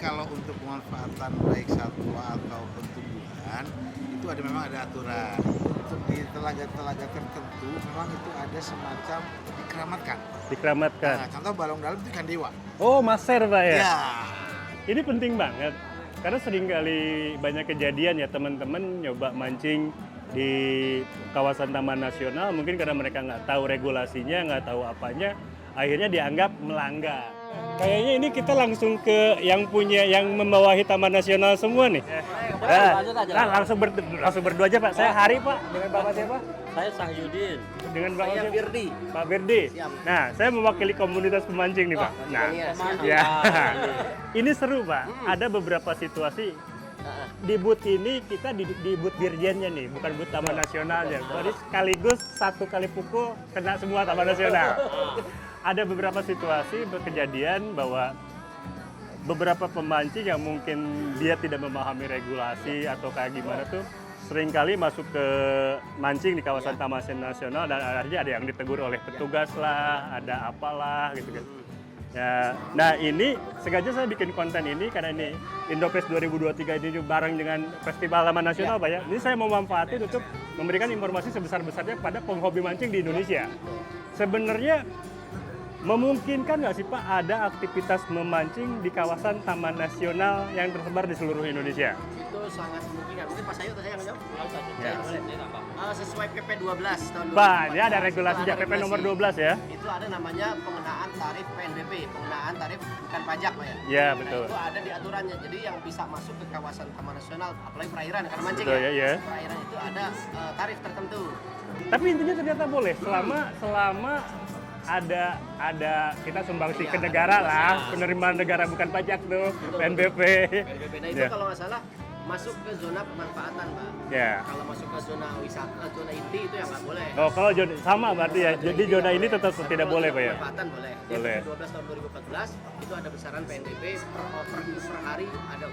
kalau untuk pemanfaatan baik satwa ataupun tumbuhan itu memang ada aturan. Untuk di telaga-telaga tertentu memang itu ada semacam dikeramatkan. Dikeramatkan. Nah, contoh balong dalam itu ikan dewa. Oh, maser Pak ya? Ya. Ini penting banget. Karena seringkali banyak kejadian ya teman-teman nyoba mancing di kawasan Taman Nasional, mungkin karena mereka nggak tahu regulasinya, nggak tahu apanya, akhirnya dianggap melanggar. Kayaknya ini kita langsung ke yang membawahi Taman Nasional semua nih. Langsung berdua aja Pak. Saya Hari Pak. Dengan Bapak siapa? Saya Sahyudin. Dengan Bapak Saya siapa? Firdi. Pak Firdi. Siap. Nah, saya mewakili komunitas pemancing nih Pak. Nah, siap. ya. Ini seru Pak. Ada beberapa situasi di booth ini kita di booth dirjennya nih, bukan booth Taman Nasionalnya. Jadi sekaligus satu kali pukul kena semua Taman Nasional. Ada beberapa situasi berkejadian bahwa beberapa pemancing yang mungkin dia tidak memahami regulasi atau kayak gimana tuh seringkali masuk ke mancing di kawasan Taman Nasional dan akhirnya ada yang ditegur oleh petugas lah, ada apalah gitu kan. Ya, nah ini sengaja saya bikin konten ini karena ini Indofest 2023 ini bareng dengan Festival Taman Nasional Pak ya. Ini saya mau manfaatin untuk memberikan informasi sebesar-besarnya pada penghobi mancing di Indonesia. Sebenarnya memungkinkan nggak sih Pak ada aktivitas memancing di kawasan Taman Nasional yang tersebar di seluruh Indonesia? Itu sangat memungkinkan. Mungkin Pak Sayu atau saya yang jawab? Ya. Sesuai PP 12 tahun 2014. Pak, ini ada regulasinya PP nomor 12 ya? Itu ada namanya pengenaan tarif PNBP, pengenaan tarif bukan pajak Pak ya? Iya, betul. Nah, itu ada di aturannya. Jadi yang bisa masuk ke kawasan Taman Nasional, apalagi perairan karena mancing Betul, ya. Perairan itu ada tarif tertentu. Tapi intinya ternyata boleh selama ada kita sumbangsi ke negara lah, penerimaan negara bukan pajak tuh, PNBP. PNBP. Nah itu Ya. kalau nggak salah masuk ke zona pemanfaatan Pak. Ya. Kalau masuk ke zona wisata, zona inti itu yang nggak boleh. Oh, kalau sama berarti ya. Jadi zona ini tetap tidak boleh Pak ya? Pemanfaatan boleh. Boleh. 12 tahun 2014 itu ada besaran PNBP per hari ada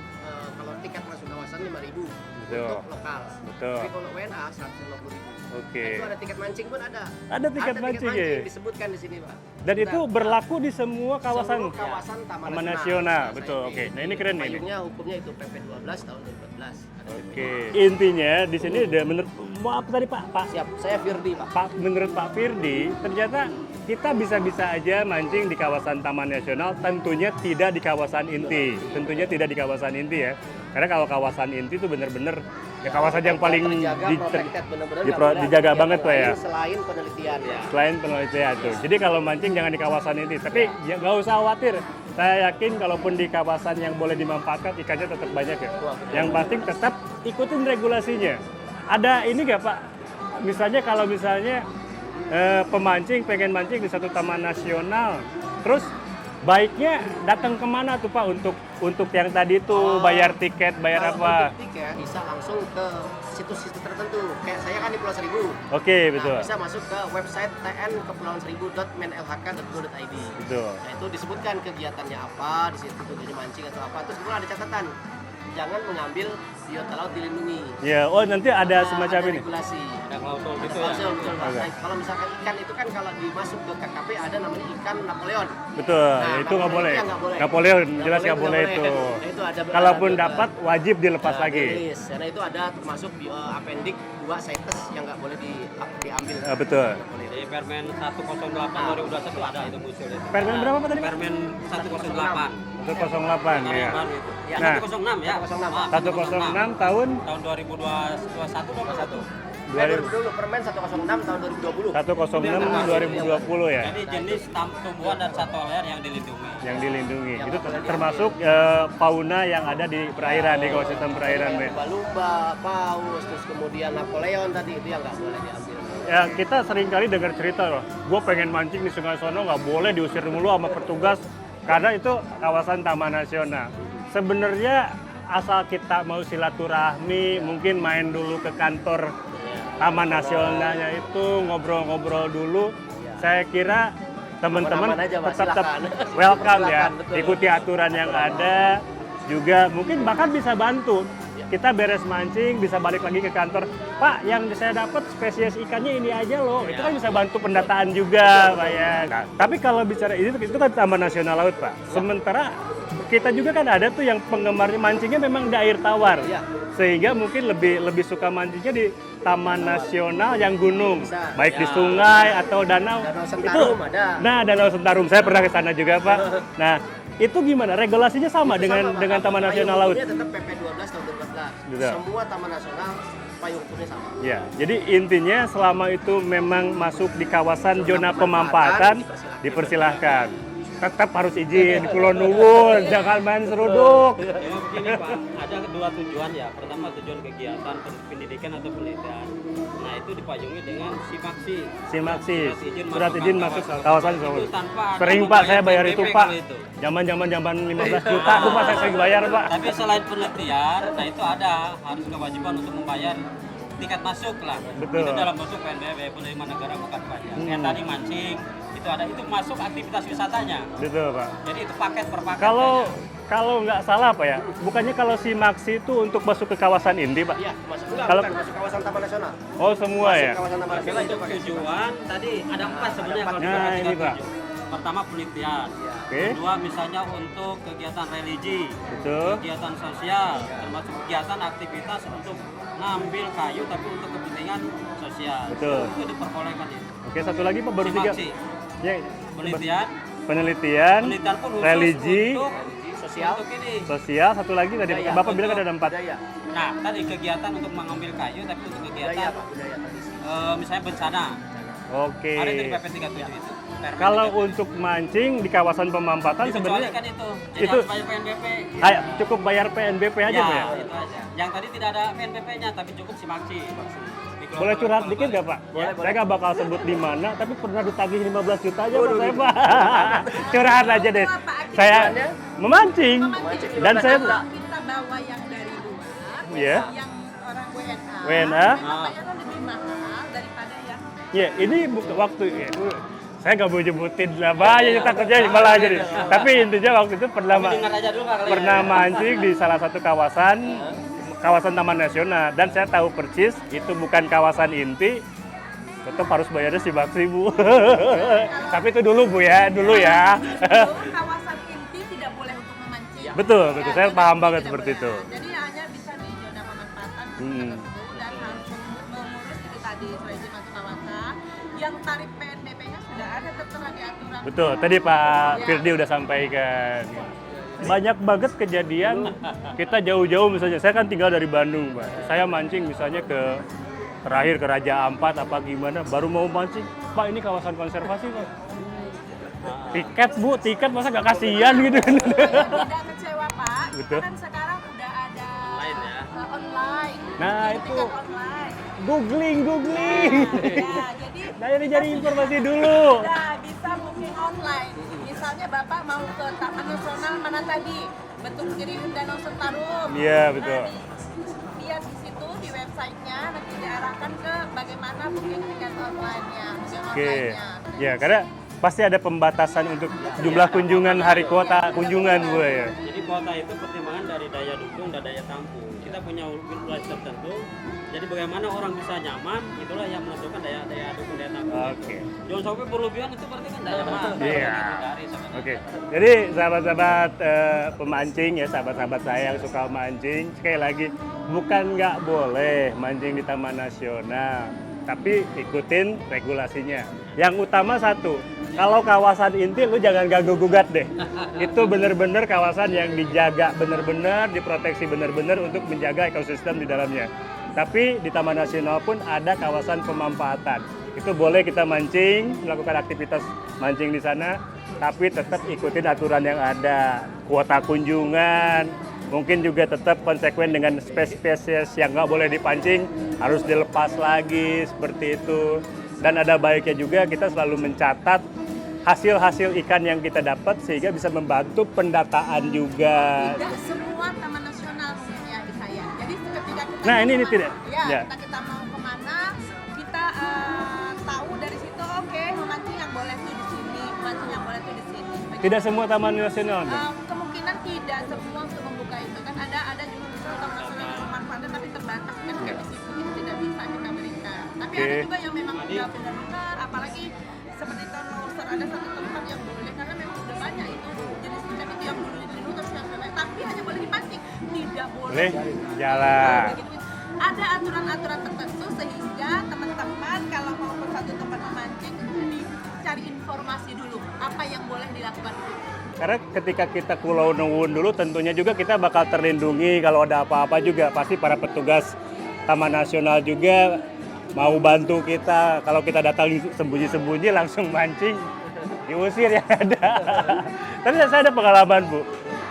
kalau tiket masuk kawasan 5.000 Betul. untuk lokal. Betul. Tapi kalau WNA 150.000. Oke. Nah, itu ada tiket mancing pun ada. Ada tiket mancing ya? disebutkan di sini Pak. Dan itu berlaku di semua kawasan Seluruh kawasan Taman Nasional, betul. Nah, Oke. Nah, ini keren nih. Payungnya hukumnya itu PP 12 tahun 2014. Oke. Intinya di sini ada menurut apa tadi Pak? Siap, saya Firdi Pak. Menurut Pak Firdi, ternyata kita bisa-bisa aja mancing di kawasan Taman Nasional, tentunya tidak di kawasan inti. Tentunya tidak di kawasan inti ya. Karena kalau kawasan inti itu benar-benar ya kawasan yang paling terjaga, protected, bener-bener nggak boleh dijaga ada banget Pak ya. kegiatan lain selain penelitian ya. Selain penelitian tuh. Jadi kalau mancing jangan di kawasan inti. Tapi ya nggak usah khawatir. Saya yakin kalaupun di kawasan yang boleh dimanfaatkan ikannya tetap banyak ya. Yang penting tetap ikutin regulasinya. Ada ini nggak Pak? Kalau misalnya pemancing pengen mancing di satu taman nasional, terus baiknya datang kemana tuh Pak untuk yang tadi tuh bayar tiket, bayar Kalau apa? untuk tiket bisa langsung ke situs-situs tertentu. Kayak saya kan di Pulau Seribu. Oke, betul. Nah, bisa masuk ke website tnkepulauanseribu.menlhk.go.id. Betul. Nah, itu disebutkan kegiatannya apa, di situ tujuannya mancing atau apa. Terus kemudian ada catatan, jangan mengambil biota laut dilindungi. Ya, oh nanti ada semacam ada ini. regulasi. Ada klausul Ada gitu ya? klausul, betul Pak. Oke. Nah, kalau misalkan ikan itu kan kalau dimasuk ke KKP ada namanya ikan Napoleon. Betul, Nah, ya, itu nggak boleh. itu yang nggak boleh. Napoleon, jelas nggak boleh nggak itu. Nah, itu ada, Kalaupun ada- dapat, wajib dilepas lagi. Rilis. Karena itu ada termasuk appendik 2 CITES yang nggak boleh diambil. Betul. Nggak boleh. Di Permen 108 2021 ada itu muncul itu. Permen berapa Pak tadi? Pak? Permen 108. 108 Yang ya. baru itu. Ya, Nah. 106 ya. 106. Maaf, 106 tahun tahun 2021 21. 2000 2020 Permen 106 tahun 2020. 106 2020 ya. Jadi jenis tumbuhan dan satwa liar yang dilindungi. Yang dilindungi. Itu termasuk fauna yang ada di perairan, di ekosistem perairan. Pak. Lumba-lumba, paus, terus kemudian Napoleon tadi itu yang nggak boleh diambil. Ya kita sering kali dengar cerita loh, gue pengen mancing di Sungai Sono nggak boleh, diusir dulu sama petugas karena itu kawasan Taman Nasional. Sebenarnya asal kita mau silaturahmi, mungkin main dulu ke kantor Taman Nasionalnya itu, ngobrol-ngobrol dulu, saya kira teman-teman Aman-aman aja, Pak. tetap Silakan. welcome ya, Silakan, betul. ikuti aturan yang ada, juga mungkin bahkan bisa bantu. Kita beres mancing, bisa balik lagi ke kantor. Pak, yang saya dapat spesies ikannya ini aja loh. Itu kan bisa bantu pendataan juga, Pak ya. Nah, tapi kalau bicara itu kan Taman Nasional Laut, Pak. Sementara kita juga kan ada tuh yang penggemarnya mancingnya memang di air tawar. Iya. Sehingga mungkin lebih suka mancingnya di Taman Nasional yang gunung, Bisa. baik di Ya. sungai atau danau. Danau Sentarum ada. Nah, Danau Sentarum saya pernah ke sana juga, Pak. Nah, itu gimana? Regulasinya sama Itu dengan sama, Pak. Taman Payung Nasional Laut. hukumnya tetap PP 12 tahun 2014. Gitu. Semua taman nasional payung hukumnya sama. Ya, jadi intinya selama itu memang masuk di kawasan zona pemampatan dipersilahkan. Tetap harus izin, Kulo Nuwun, jangan main seruduk. Ya begini Pak, ada dua tujuan ya. Pertama tujuan kegiatan pendidikan atau penelitian. Nah itu dipayungi dengan SIMAKSI. Simaksi, Surat izin masuk masuk kawasan Itu Solo. tanpa ada Sering Pak, saya bayar PNBP itu Pak. kalau itu. Zaman 15 juta tuh Pak, saya sering bayar Pak. Tapi selain penelitian, nah itu ada harus kewajiban untuk membayar tiket masuk lah. Betul. Itu dalam bentuk PNBP, penerimaan negara bukan pajak. Yang tadi mancing, itu ada, itu masuk aktivitas wisatanya. Betul Pak. Jadi itu paket per paket. Kalau nggak salah Pak ya, bukannya kalau Simaksi itu untuk masuk ke kawasan inti Pak? Iya, masuk juga Kalau- bukan masuk kawasan taman nasional. Oh semua Masuk ya? kawasan taman nasional itu Untuk pakai tujuan tadi ada 4 sebenarnya kalau Nah, diperhatikan ini, Pak. 7. Pertama penelitian. Oke, Kedua misalnya untuk kegiatan religi, betul. kegiatan sosial, termasuk kegiatan aktivitas untuk ngambil kayu tapi untuk kepentingan sosial. Betul. Itu diperbolehkan itu. Oke, satu lagi Pak, baru 3. Simaksi. Ya, Penelitian, penelitian, penelitian pun khusus religi, untuk sosial. untuk ini. sosial, satu lagi tadi Budaya. Bapak bilang ada 4. Budaya. Nah, tadi kegiatan untuk mengambil kayu tapi untuk Budaya, kegiatan Pak, budaya tadi. misalnya bencana. Oke. Ada dari PP 37 itu. Permen Kalau 37. untuk mancing di kawasan pemampatan sebenarnya Dikecualikan itu. Jadi itu- harus bayar PNBP. cukup bayar PNBP aja ya, Pak ya? itu aja. Yang tadi tidak ada PNBP-nya tapi cukup Simaksi. Boleh curhat dikit nggak Pak? Boleh, Saya nggak bakal sebut di mana, tapi pernah ditagih 15 juta aja Pak saya Pak. Curhat aja deh. Saya memancing dan saya kita bawa yang dari luar, Iya. yang orang WNA, WNA. memang bayarnya lebih mahal daripada yang ya ini waktu ya, saya nggak mau nyebutin lah banyak takutnya malah jadi. Tapi intinya waktu itu pernah Dengar aja dulu Pak kali pernah ya. mancing di salah satu kawasan Taman Nasional dan saya tahu persis itu bukan kawasan inti, tetap harus bayarnya Simaksi Bu. Tapi itu dulu Bu ya, dulu ya. itu kawasan inti tidak boleh untuk memancing. Betul, betul. Saya zona paham inti banget tidak seperti boleh. itu. Jadi hanya bisa di zona pemanfaatan Hmm. tertentu dan harus mengurus itu tadi izin masuk kawasan. Yang tarif PNBP-nya sudah ada tertera di aturan. Betul, tadi Pak Ya. Firdi udah sampaikan. Banyak banget kejadian kita jauh-jauh misalnya. Saya kan tinggal dari Bandung, Pak. Saya mancing misalnya terakhir ke Raja Ampat apa gimana, baru mau mancing, Pak ini kawasan konservasi Pak. Tiket Bu, tiket masa nggak kasihan gitu. Tidak kecewa Pak, Betul. kan sekarang udah ada Online ya. Online. Nah, Jadi itu. tiket online. Googling. Ya, jadi Nah ini cari informasi dulu. Nah, bisa booking online. Misalnya Bapak mau ke Taman Nasional mana tadi? Bentuk Kiri Danau Sentarum. Iya, betul. Nah, lihat di situ di websitenya nanti diarahkan ke bagaimana booking tiket online-nya, booking Oke. online-nya. Ya, karena pasti ada pembatasan untuk jumlah kunjungan hari kuota kunjungan Bu ya. Jadi kuota itu pertimbangan dari daya dukung dan daya tampung. Kita punya wilayah tertentu. Jadi bagaimana orang bisa nyaman, itulah yang menentukan daya dukung daya tampung. Oke. Jangan sampai berlebihan itu berarti kan daya mahal. Iya. Dari sebenarnya. Oke, jadi sahabat-sahabat pemancing ya, sahabat-sahabat saya yang suka mancing, sekali lagi bukan nggak boleh mancing di Taman Nasional, tapi ikutin regulasinya. Yang utama satu, kalau kawasan inti lu jangan ganggu-gugat deh. Itu bener-bener kawasan yang dijaga bener-bener, diproteksi bener-bener untuk menjaga ekosistem di dalamnya. Tapi di Taman Nasional pun ada kawasan pemanfaatan. Itu boleh kita mancing, melakukan aktivitas mancing di sana, tapi tetap ikutin aturan yang ada. Kuota kunjungan, mungkin juga tetap konsekuen dengan spesies yang nggak boleh dipancing, harus dilepas lagi, seperti itu. Dan ada baiknya juga kita selalu mencatat hasil-hasil ikan yang kita dapat sehingga bisa membantu pendataan juga. Tidak semua taman nasional mungkin ya di saya. Jadi ketika kita Nah, mau ini kemana- tidak. Ya, Ya. kita mau kemana, kita tahu dari situ oke memancing yang boleh tuh di sini, memancing yang boleh tuh di sini. Begitu. Tidak semua taman nasional. Bu. Kemungkinan tidak semua untuk membuka itu kan ada juga taman nasional yang memanfaatkan tapi terbatas kan Ya. di situ itu tidak bisa kita berikan. Tapi Oke. ada juga yang memang sudah benar-benar, apalagi seperti tahun Loser ada satu tempat yang boleh karena memang sudah banyak itu jenis ikan itu yang dulu terus yang nggak boleh boleh jalan. Begitu. Ada aturan-aturan tertentu sehingga teman-teman kalau mau ke satu tempat memancing dicari informasi dulu apa yang boleh dilakukan dulu. Karena ketika kita Pulau Nuwun dulu tentunya juga kita bakal terlindungi kalau ada apa-apa juga. Pasti para petugas Taman Nasional juga mau bantu kita. Kalau kita datang sembunyi-sembunyi langsung mancing, diusir yang ada. Tapi saya ada pengalaman, Bu.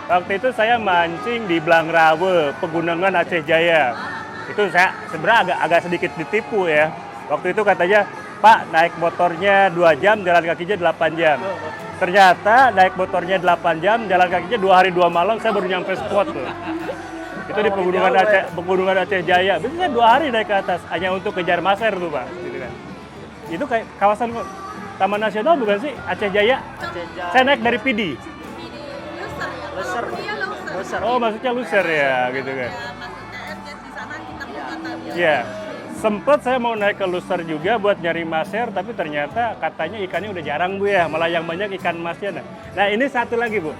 Waktu itu saya mancing di Blangrawe, Pegunungan Aceh Jaya. Itu saya sebenarnya agak sedikit ditipu ya. Waktu itu katanya, Pak naik motornya 2 jam, jalan kakinya 8 jam. Ternyata naik motornya 8 jam, jalan kakinya 2 hari 2 malam, saya baru nyampe spot tuh. Itu di Pegunungan Aceh Jaya. Biasanya 2 hari naik ke atas, hanya untuk kejar maser tuh Pak. Gitu kan. Itu kayak kawasan Taman Nasional bukan sih Aceh Jaya? Saya naik dari PD. Loser ya. Loser. Kalau dia loser. Oh maksudnya loser ya gitu kan. Ya, maksudnya di sana kita punya tadi. Iya. Sempet saya mau naik ke Loser juga buat nyari maser, tapi ternyata katanya ikannya udah jarang Bu ya, malah yang banyak ikan masnya. Nah ini satu lagi Bu,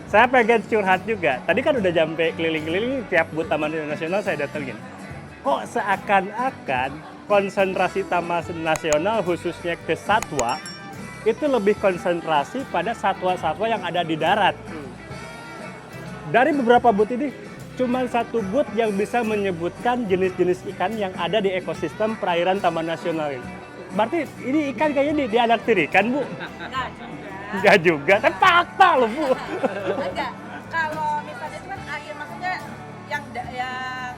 saya pengen curhat juga. Tadi kan udah sampai keliling-keliling tiap Bu Taman Nasional saya datengin. Kok seakan-akan konsentrasi Taman Nasional khususnya ke satwa itu lebih konsentrasi pada satwa-satwa yang ada di darat. Dari beberapa booth ini, cuma satu booth yang bisa menyebutkan jenis-jenis ikan yang ada di ekosistem perairan Taman Nasional ini. Berarti ini ikan kayaknya dianaktirikan, Bu? Enggak juga. Enggak juga, kan fakta loh, Bu. Enggak. Kalau misalnya itu kan air maksudnya yang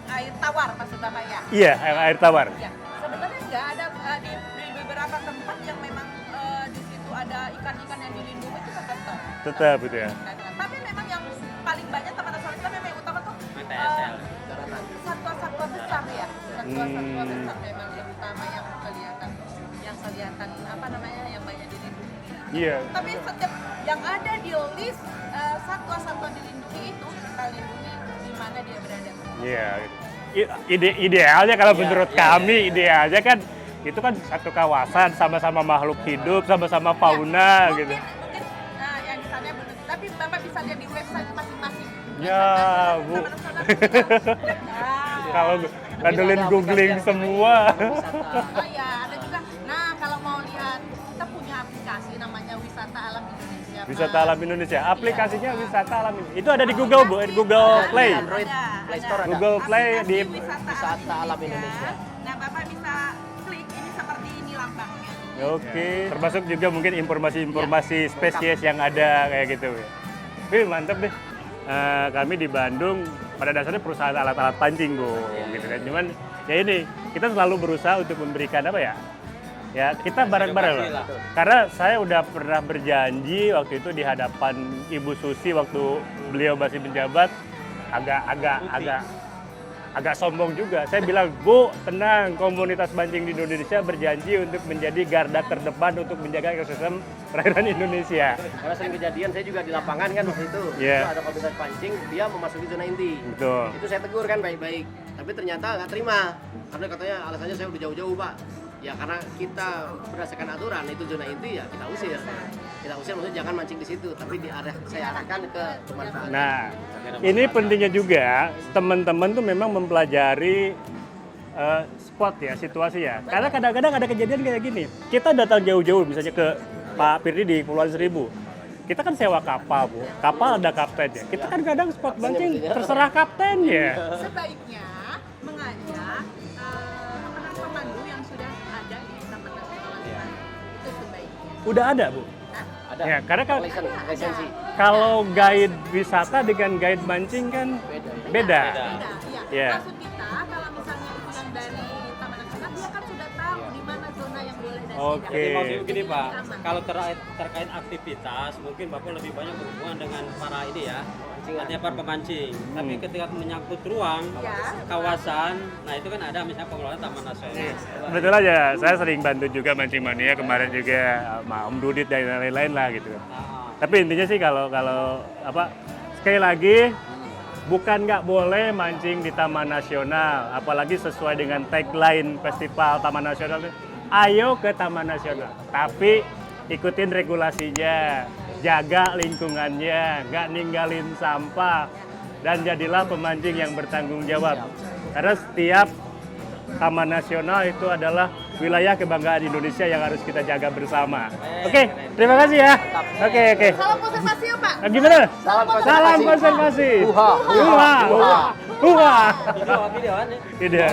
air tawar maksud Bapak ya. Iya, air tawar. Ya, sebenarnya enggak ada di beberapa tempat yang memang di situ ada ikan-ikan yang dilindungi itu tetap. Tetap gitu ya. Tapi memang yang paling banyak Taman Nasional kita memang yang utama tuh TSL. satwa-satwa besar ya. Satwa-satwa besar memang yang utama yang kelihatan apa namanya yang banyak dilindungi. Iya. Tapi setiap yang ada di list satwa-satwa dilindungi itu kita lindungi di mana dia berada. Iya. Idealnya kalau menurut kami idealnya kan itu kan satu kawasan sama-sama makhluk hidup, sama-sama fauna Ya, gitu. mungkin yang di sana benar. Tapi Bapak bisa lihat di website masing-masing. Ya, Bu. Taman Nasional. Kalau ngandelin googling semua. Oh ya, ada juga. Nah, kalau mau lihat, kita punya aplikasi namanya Wisata Alam Indonesia. Pak. Wisata Alam Indonesia. Aplikasinya Wisata Alam Indonesia. Itu ada di Google, Bu, di Google Play. Android, Play Store ada. Google Play di Aplikasi Wisata Alam Indonesia. Nah, Bapak bisa klik ini seperti ini lambangnya. Oke, termasuk juga mungkin informasi-informasi spesies yang ada kayak gitu. Tapi mantep deh. Kami di Bandung pada dasarnya perusahaan alat-alat pancing, Bu, gitu kan. Cuman ya ini kita selalu berusaha untuk memberikan apa ya? Ya kita bareng-bareng lah. Karena saya udah pernah berjanji waktu itu di hadapan Ibu Susi waktu beliau masih menjabat agak sombong juga. Saya bilang, Bu, tenang, komunitas mancing di Indonesia berjanji untuk menjadi garda terdepan untuk menjaga ekosistem perairan Indonesia. Karena sering kejadian, saya juga di lapangan kan waktu itu. Iya. Itu ada komunitas pancing, dia memasuki zona inti. Betul. Itu saya tegur kan baik-baik. Tapi ternyata nggak terima. Karena katanya alasannya saya udah jauh-jauh, Pak. Ya karena kita berdasarkan aturan itu zona inti ya kita usir. Kita usir maksudnya jangan mancing di situ, tapi saya arahkan ke pemanfaatan. Nah, ini pentingnya juga teman-teman tuh memang mempelajari spot ya, situasi ya. Karena kadang-kadang ada kejadian kayak gini. Kita datang jauh-jauh misalnya ke Pak Firdi di Kepulauan Seribu. Kita kan sewa kapal, Bu. Kapal ada kaptennya. Kita kan kadang spot mancing terserah kaptennya. Sebaiknya mengajak pemandu yang sudah ada di Taman Nasional. Itu sebaiknya. Udah ada, Bu. Ada. Ya, karena lisensi. kalau guide wisata dengan guide mancing kan beda. Beda, iya. Iya. Maksud kita kalau misalnya itu yang dari Taman Nasional, dia kan sudah tahu di mana zona yang boleh dan Oke. tidak. Jadi maksudnya begini Pak, Aman. kalau terkait aktivitas mungkin Bapak lebih banyak berhubungan dengan para ini ya, artinya para pemancing. Tapi ketika menyangkut ruang, Ya. kawasan, nah itu kan ada misalnya pengelolaan Taman Nasional. Betul aja, saya sering bantu juga mancing mania kemarin juga sama Om Dudit dan lain-lain lah gitu. Nah, Tapi intinya sih kalau apa sekali lagi bukan nggak boleh mancing di Taman Nasional, apalagi sesuai dengan tagline festival Taman Nasional. Ayo ke Taman Nasional, tapi ikutin regulasinya, jaga lingkungannya, nggak ninggalin sampah, dan jadilah pemancing yang bertanggung jawab. Karena setiap Taman Nasional itu adalah wilayah kebanggaan Indonesia yang harus kita jaga bersama. Oke, terima kasih ya. Oke. Salam konservasi ya Pak. Gimana? Salam konservasi. Uha. Uha. Video, videoan ya. Ide.